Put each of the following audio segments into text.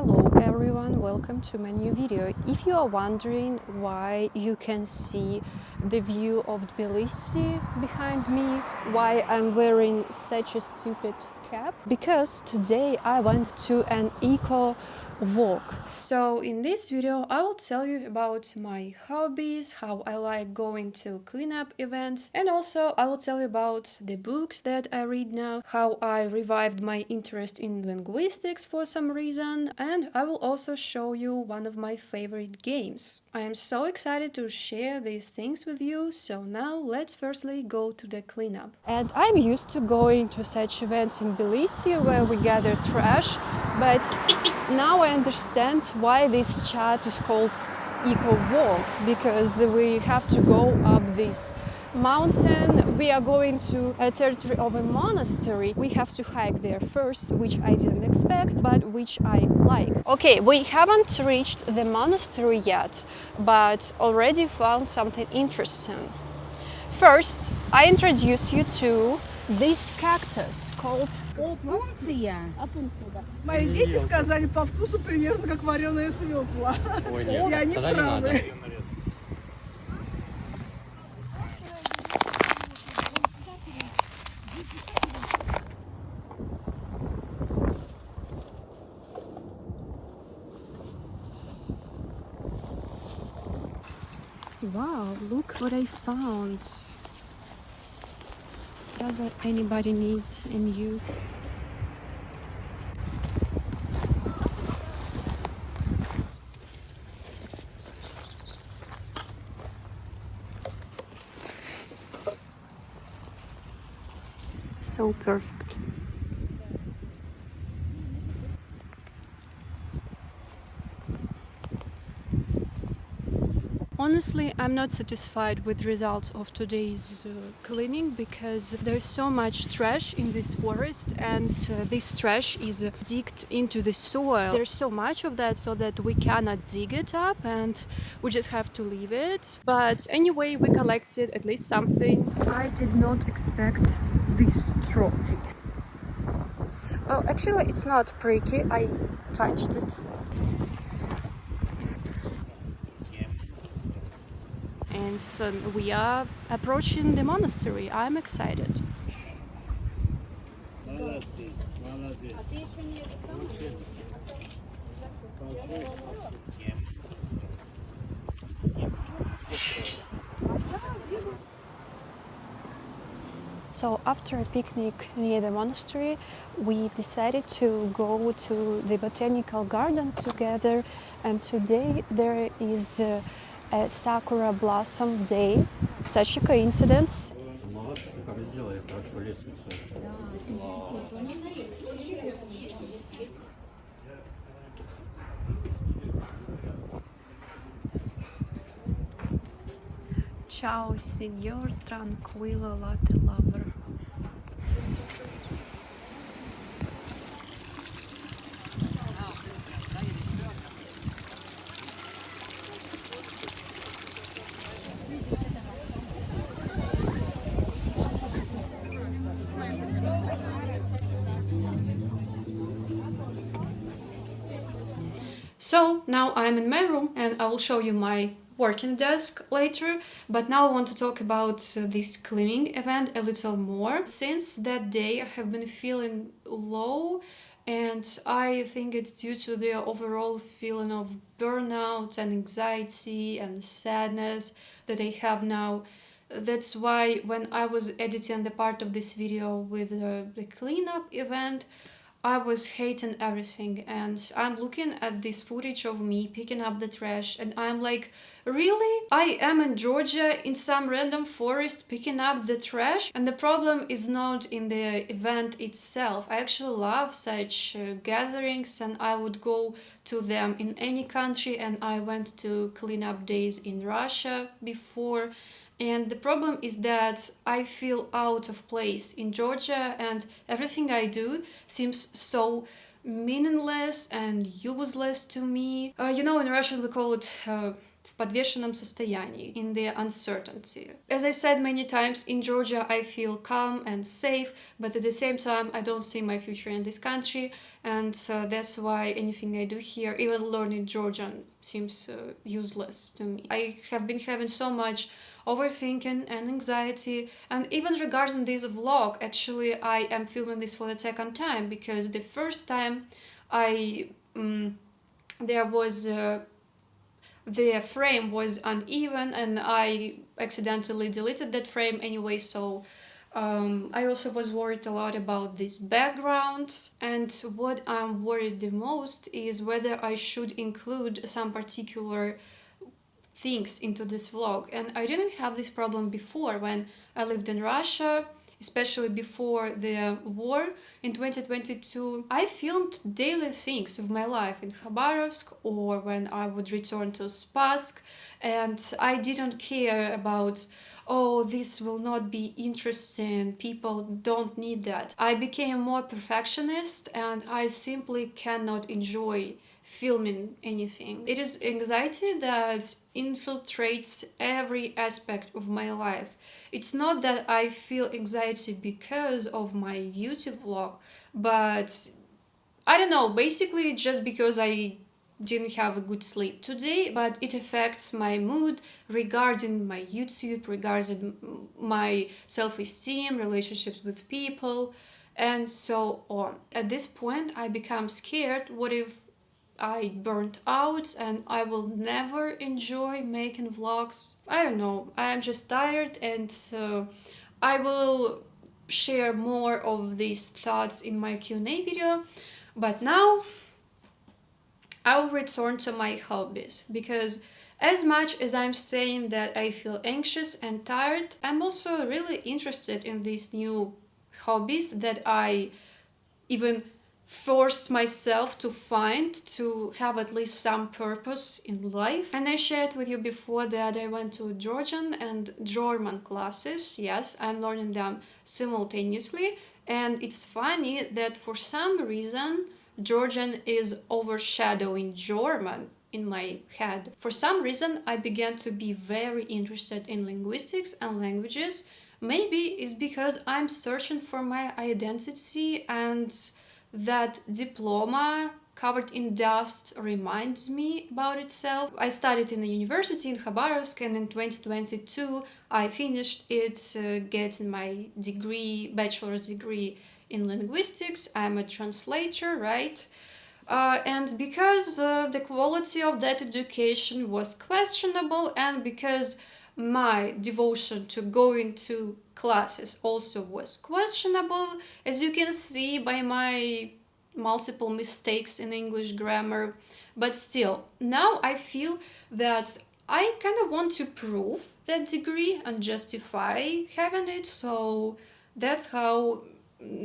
Hello everyone, welcome to my new video. If you are wondering why you can see the view of Tbilisi behind me, why I'm wearing such a stupid cap, because today I went to an eco walk. So in this video I will tell you about my hobbies, how I like going to cleanup events, and also I will tell you about the books that I read now, how I revived my interest in linguistics for some reason, and I will also show you one of my favorite games. I am so excited to share these things with you, so now let's firstly go to the cleanup. And I'm used to going to such events in Tbilisi where we gather trash, but now I understand why this chat is called Eco Walk, because we have to go up this mountain. We are going to a territory of a monastery. We have to hike there first, which I didn't expect, but which I like. Okay, we haven't reached the monastery yet, but already found something interesting. First, I introduce you to this cactus called Опунция. Мои дети сказали по вкусу примерно как вареная свекла. Ой, нет, И они тогда не надо. правы. Wow, look what I found. Does anybody need a new? So perfect. Honestly, I'm not satisfied with results of today's cleaning because there's so much trash in this forest, and this trash is digged into the soil. There's so much of that so that we cannot dig it up and we just have to leave it. But anyway, we collected at least something. I did not expect this trophy. Well, actually it's not pricky, I touched it. And so we are approaching the monastery. I'm excited. So after a picnic near the monastery, we decided to go to the botanical garden together, and today there is a sakura blossom day. Such a coincidence. Молодцы, как сделали хорошо лестницу. Ciao, signor tranquillo latte lover. So now I'm in my room and I will show you my working desk later, but now I want to talk about this cleaning event a little more. Since that day I have been feeling low, and I think it's due to the overall feeling of burnout and anxiety and sadness that I have now. That's why when I was editing the part of this video with the cleanup event, I was hating everything, and I'm looking at this footage of me picking up the trash and I'm like, really? I am in Georgia in some random forest picking up the trash? And the problem is not in the event itself. I actually love such gatherings and I would go to them in any country, and I went to cleanup days in Russia before. And the problem is that I feel out of place in Georgia, and everything I do seems so meaningless and useless to me. In Russian we call it в подвешенном состоянии, in the uncertainty. As I said many times, in Georgia I feel calm and safe, but at the same time I don't see my future in this country, and that's why anything I do here, even learning Georgian, seems useless to me. I have been having so much overthinking and anxiety, and even regarding this vlog, actually I am filming this for the second time, because the first time there was the frame was uneven and I accidentally deleted that frame anyway, so I also was worried a lot about these backgrounds, and what I'm worried the most is whether I should include some particular things into this vlog. And I didn't have this problem before when I lived in Russia, especially before the war in 2022. I filmed daily things of my life in Khabarovsk or when I would return to Spassk, and I didn't care about, oh, this will not be interesting, people don't need that. I became more perfectionist and I simply cannot enjoy filming anything. It is anxiety that infiltrates every aspect of my life. It's not that I feel anxiety because of my YouTube vlog, but I don't know, basically just because I didn't have a good sleep today, but it affects my mood regarding my YouTube, regarding my self-esteem, relationships with people, and so on. At this point, I become scared. What if I burnt out and I will never enjoy making vlogs? I don't know, I'm just tired, and I will share more of these thoughts in my Q&A video. But now I will return to my hobbies, because as much as I'm saying that I feel anxious and tired, I'm also really interested in these new hobbies that I even forced myself to find, to have at least some purpose in life. And I shared with you before that I went to Georgian and German classes. Yes, I'm learning them simultaneously, and it's funny that for some reason Georgian is overshadowing German in my head. For some reason I began to be very interested in linguistics and languages. Maybe it's because I'm searching for my identity, and that diploma covered in dust reminds me about itself. I studied in a university in Khabarovsk, and in 2022 I finished it, getting my degree, bachelor's degree in linguistics. I'm a translator, right? And because the quality of that education was questionable, and because my devotion to going to classes also was questionable, as you can see by my multiple mistakes in English grammar, but still, now I feel that I kind of want to prove that degree and justify having it, so that's how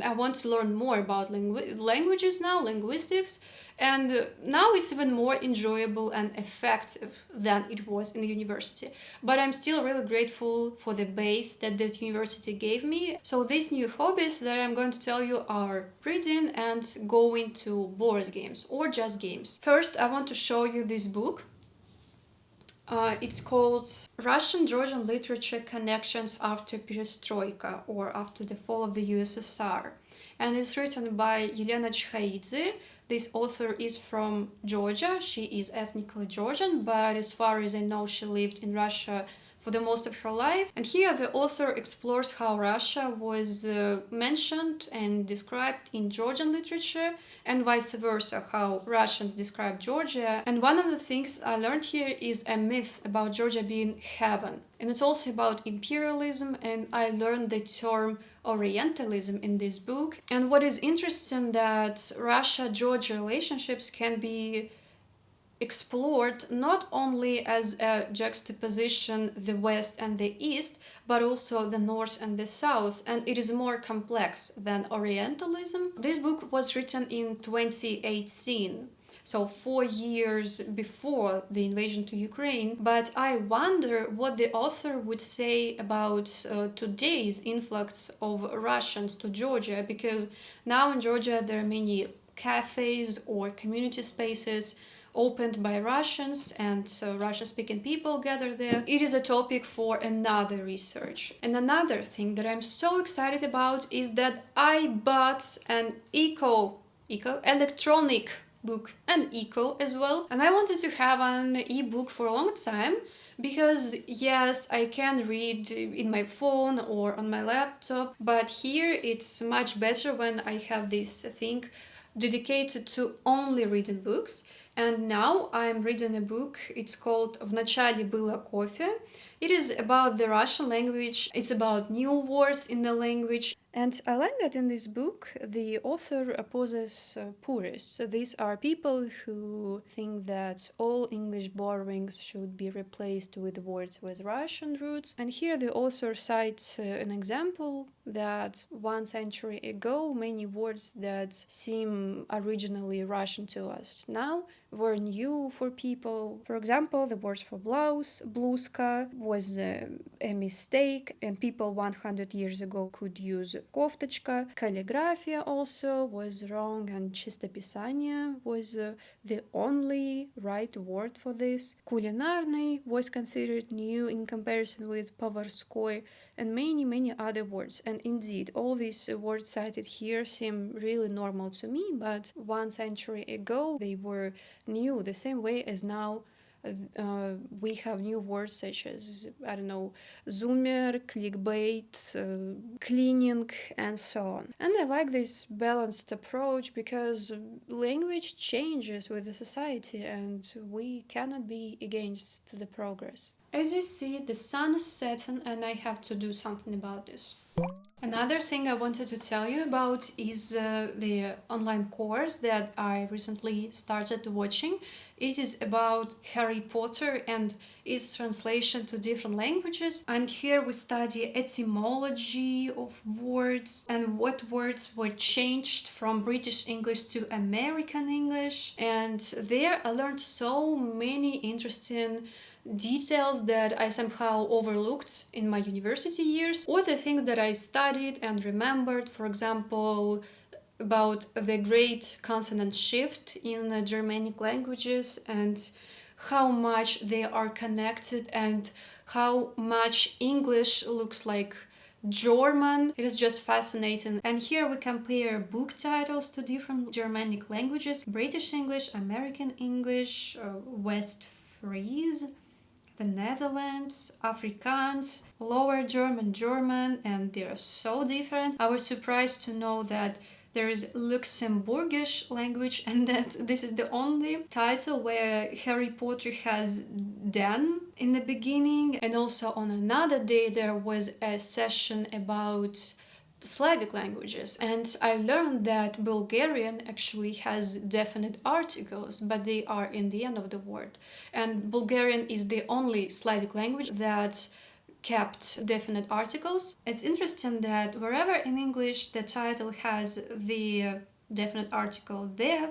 I want to learn more about languages now, linguistics, and now it's even more enjoyable and effective than it was in the university. But I'm still really grateful for the base that that university gave me. So these new hobbies that I'm going to tell you are reading and going to board games or just games. First, I want to show you this book. It's called Russian-Georgian Literature Connections After Perestroika, or After the Fall of the USSR. And it's written by Elena Chhaidze. This author is from Georgia. She is ethnically Georgian, but as far as I know, she lived in Russia for the most of her life. And here the author explores how Russia was mentioned and described in Georgian literature, and vice versa, how Russians describe Georgia. And one of the things I learned here is a myth about Georgia being heaven. And it's also about imperialism, and I learned the term Orientalism in this book. And what is interesting, that Russia-Georgia relationships can be explored not only as a juxtaposition, the West and the East, but also the North and the South, and it is more complex than Orientalism. This book was written in 2018, so 4 years before the invasion to Ukraine, but I wonder what the author would say about today's influx of Russians to Georgia, because now in Georgia there are many cafes or community spaces opened by Russians, and Russian-speaking people gather there. It is a topic for another research. And another thing that I'm so excited about is that I bought an electronic book, and eco as well, and I wanted to have an ebook for a long time, because yes, I can read in my phone or on my laptop, but here it's much better when I have this thing dedicated to only reading books. And now I'm reading a book. It's called "В начале было кофе." It is about the Russian language. It's about new words in the language. And I like that in this book, the author opposes purists. So these are people who think that all English borrowings should be replaced with words with Russian roots. And here the author cites an example that 1 century ago, many words that seem originally Russian to us now were new for people. For example, the word for blouse, bluzka, was a mistake, and people 100 years ago could use кофточка. Calligraphia also was wrong, and чистописание was the only right word for this. Кулинарный was considered new in comparison with поварской, and many other words. And indeed, all these words cited here seem really normal to me, but 1 century ago they were new, the same way as now we have new words such as, I don't know, zoomer, clickbait, cleaning, and so on. And I like this balanced approach because language changes with the society and we cannot be against the progress. As you see, the sun is setting and I have to do something about this. Another thing I wanted to tell you about is the online course that I recently started watching. It is about Harry Potter and its translation to different languages. And here we study etymology of words and what words were changed from British English to American English. And there I learned so many interesting details that I somehow overlooked in my university years, or the things that I studied and remembered, for example, about the great consonant shift in Germanic languages and how much they are connected and how much English looks like German. It is just fascinating. And here we compare book titles to different Germanic languages: British English, American English, West Fries, the Netherlands, Afrikaans, Lower German, and they are so different. I was surprised to know that there is Luxembourgish language and that this is the only title where Harry Potter has Dan in the beginning. And also on another day there was a session about Slavic languages, and I learned that Bulgarian actually has definite articles, but they are in the end of the word. And Bulgarian is the only Slavic language that kept definite articles. It's interesting that wherever in English the title has the definite article there,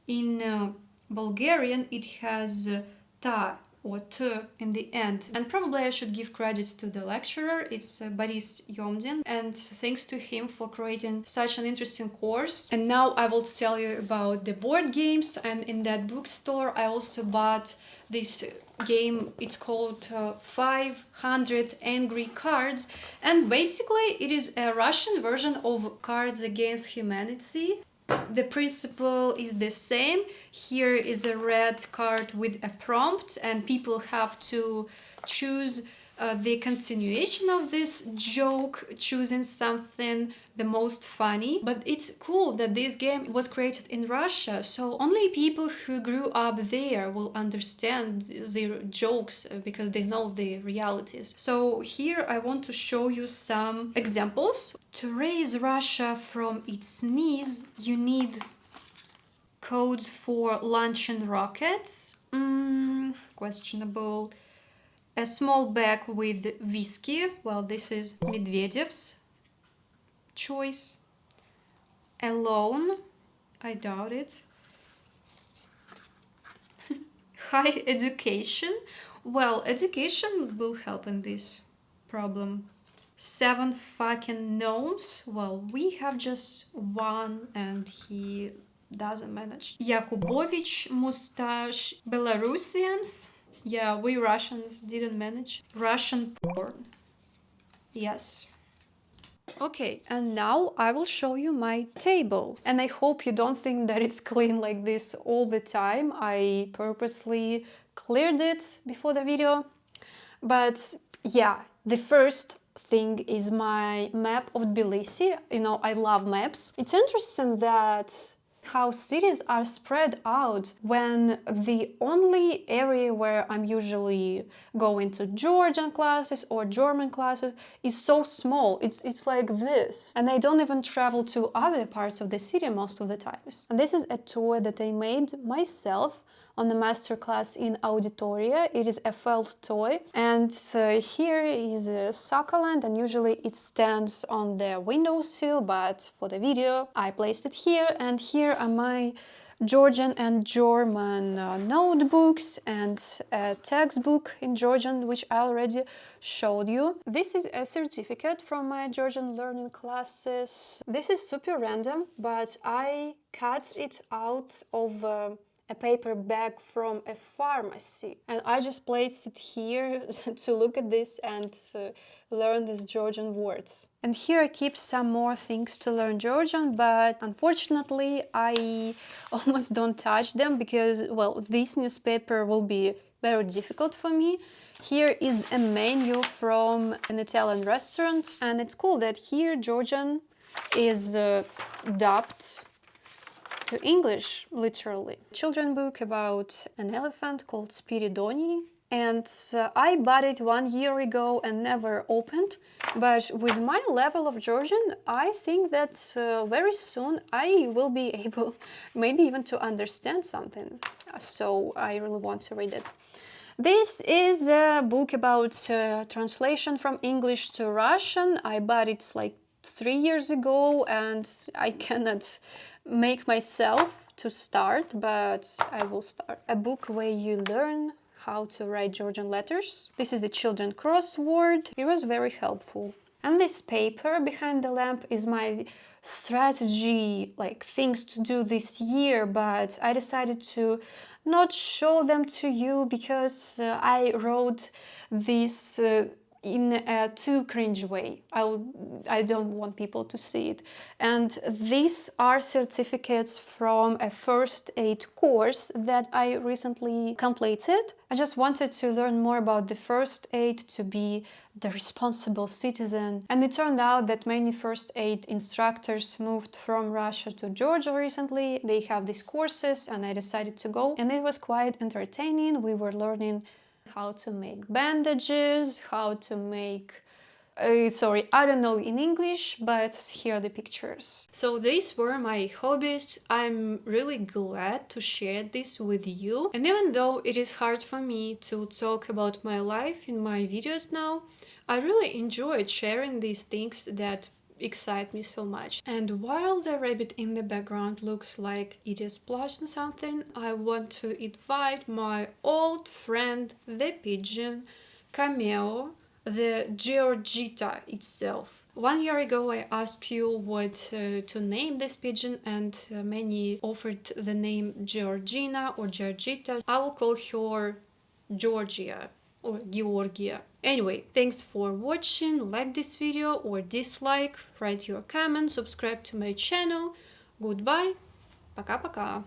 in Bulgarian it has ta or t in the end. And probably I should give credits to the lecturer. It's Boris Yomdin, and thanks to him for creating such an interesting course. And now I will tell you about the board games. And in that bookstore I also bought this game. It's called 500 Angry Cards, and basically it is a Russian version of Cards Against Humanity. The principle is the same. Here is a red card with a prompt, and people have to choose the continuation of this joke, choosing something the most funny. But it's cool that this game was created in Russia, so only people who grew up there will understand the jokes because they know the realities. So here I want to show you some examples. To raise Russia from its knees, you need codes for launching rockets. Questionable. A small bag with whiskey. Well, this is Medvedev's choice. Alone. I doubt it. High education. Well, education will help in this problem. 7 fucking gnomes. Well, we have just one and he doesn't manage. Yakubovich mustache. Belarusians. Yeah, we Russians didn't manage. Russian porn. Yes. Okay, and now I will show you my table. And I hope you don't think that it's clean like this all the time. I purposely cleared it before the video. But yeah, the first thing is my map of Tbilisi. You know, I love maps. It's interesting that how cities are spread out when the only area where I'm usually going to Georgian classes or German classes is so small. It's like this. And I don't even travel to other parts of the city most of the times. And this is a toy that I made myself on the masterclass in Auditoria. It is a felt toy, and here is a succulent, and usually it stands on the windowsill, but for the video I placed it here. And here are my Georgian and German notebooks and a textbook in Georgian, which I already showed you. This is a certificate from my Georgian learning classes. This is super random, but I cut it out of a paper bag from a pharmacy, and I just placed it here to look at this and learn these Georgian words. And here I keep some more things to learn Georgian, but unfortunately I almost don't touch them because, well, this newspaper will be very difficult for me. Here is a menu from an Italian restaurant, and it's cool that here Georgian is dubbed to English, literally. Children's book about an elephant called Spiridoni, and I bought it 1 year ago and never opened, but with my level of Georgian, I think that very soon I will be able maybe even to understand something, so I really want to read it. This is a book about translation from English to Russian. I bought it like 3 years ago and I cannot make myself to start, but I will start. A book where you learn how to write Georgian letters. This is the children crossword. It was very helpful. And this paper behind the lamp is my strategy, like things to do this year, but I decided to not show them to you because I wrote this in a too cringe way. I don't want people to see it. And these are certificates from a first aid course that I recently completed. I just wanted to learn more about the first aid, to be the responsible citizen. And it turned out that many first aid instructors moved from Russia to Georgia recently. They have these courses and I decided to go. And it was quite entertaining. We were learning how to make bandages, how to make sorry, I don't know in English, but here are the pictures. So these were my hobbies. I'm really glad to share this with you. And even though it is hard for me to talk about my life in my videos now, I really enjoyed sharing these things that excite me so much. And while the rabbit in the background looks like it is plotting something, I want to invite my old friend, the pigeon, Cameo, the Georgita itself. 1 year ago I asked you what to name this pigeon, and many offered the name Georgina or Georgita. I will call her Georgia or Georgia. Anyway, thanks for watching. Like this video or dislike, write your comment, subscribe to my channel. Goodbye, пока-пока.